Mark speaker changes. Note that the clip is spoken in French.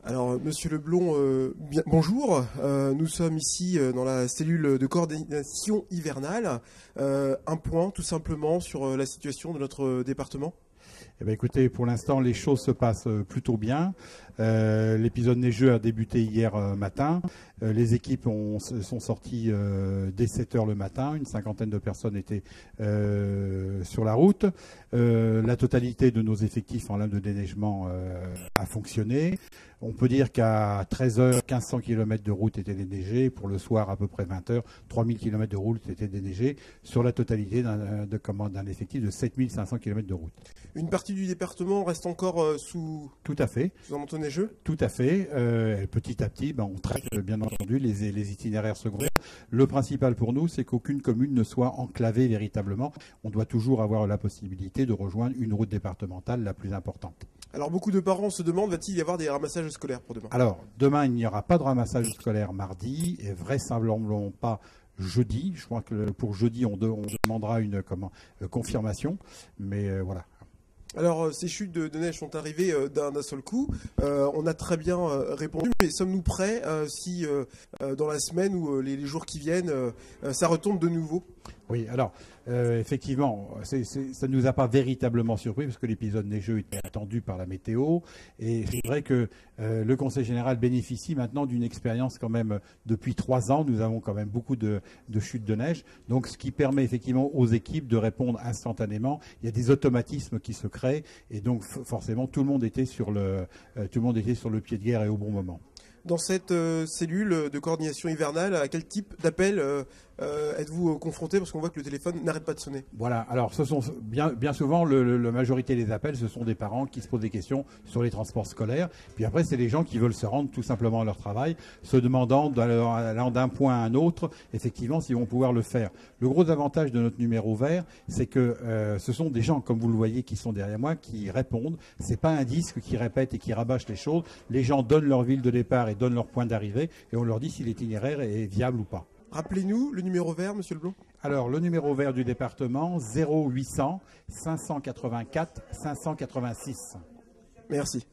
Speaker 1: Alors, Monsieur Leblond, bonjour. Nous sommes ici dans la cellule de coordination hivernale. Un point tout simplement sur la situation de notre département.
Speaker 2: Eh bien, écoutez, pour l'instant, les choses se passent plutôt bien. L'épisode neigeux a débuté hier matin. Les équipes sont sorties dès 7 heures le matin. Une cinquantaine de personnes étaient sur la route. La totalité de nos effectifs en lame de déneigement a fonctionné. On peut dire qu'à 13 heures, 1500 km de route étaient déneigés. Pour le soir, à peu près 20 heures, 3000 km de route étaient déneigés sur la totalité d'un effectif de 7500 km de route.
Speaker 1: Une partie du département reste encore sous un manteau neigeux.
Speaker 2: Tout à fait. Petit à petit, on traite bien entendu les itinéraires secondaires. Le principal pour nous, c'est qu'aucune commune ne soit enclavée véritablement. On doit toujours avoir la possibilité de rejoindre une route départementale la plus importante.
Speaker 1: Alors beaucoup de parents se demandent, va-t-il y avoir des ramassages scolaires pour demain?
Speaker 2: Alors, demain, il n'y aura pas de ramassage scolaire mardi et vraisemblablement pas jeudi. Je crois que pour jeudi, on demandera une confirmation. Mais voilà.
Speaker 1: Alors, ces chutes de neige sont arrivées d'un seul coup. On a très bien répondu, mais sommes-nous prêts si dans la semaine ou les jours qui viennent, ça retombe de nouveau?
Speaker 2: Oui, alors effectivement, ça ne nous a pas véritablement surpris parce que l'épisode neigeux était attendu par la météo. Et c'est vrai que le Conseil général bénéficie maintenant d'une expérience quand même depuis 3 ans. Nous avons quand même beaucoup de chutes de neige. Donc ce qui permet effectivement aux équipes de répondre instantanément. Il y a des automatismes qui se créent et donc forcément tout le monde était sur le pied de guerre et au bon moment.
Speaker 1: Dans cette cellule de coordination hivernale, à quel type d'appel êtes-vous confronté? Parce qu'on voit que le téléphone n'arrête pas de sonner.
Speaker 2: Voilà, alors ce sont bien souvent, la majorité des appels, ce sont des parents qui se posent des questions sur les transports scolaires. Puis après, c'est des gens qui veulent se rendre tout simplement à leur travail, se demandant, allant d'un point à un autre, effectivement, s'ils vont pouvoir le faire. Le gros avantage de notre numéro vert, c'est que ce sont des gens, comme vous le voyez, qui sont derrière moi, qui répondent. C'est pas un disque qui répète et qui rabâche les choses. Les gens donnent leur ville de départ et donnent leur point d'arrivée et on leur dit si l'itinéraire est viable ou pas.
Speaker 1: Rappelez-nous le numéro vert, Monsieur Leblond.
Speaker 2: Alors, le numéro vert du département, 0800 584 586.
Speaker 1: Merci.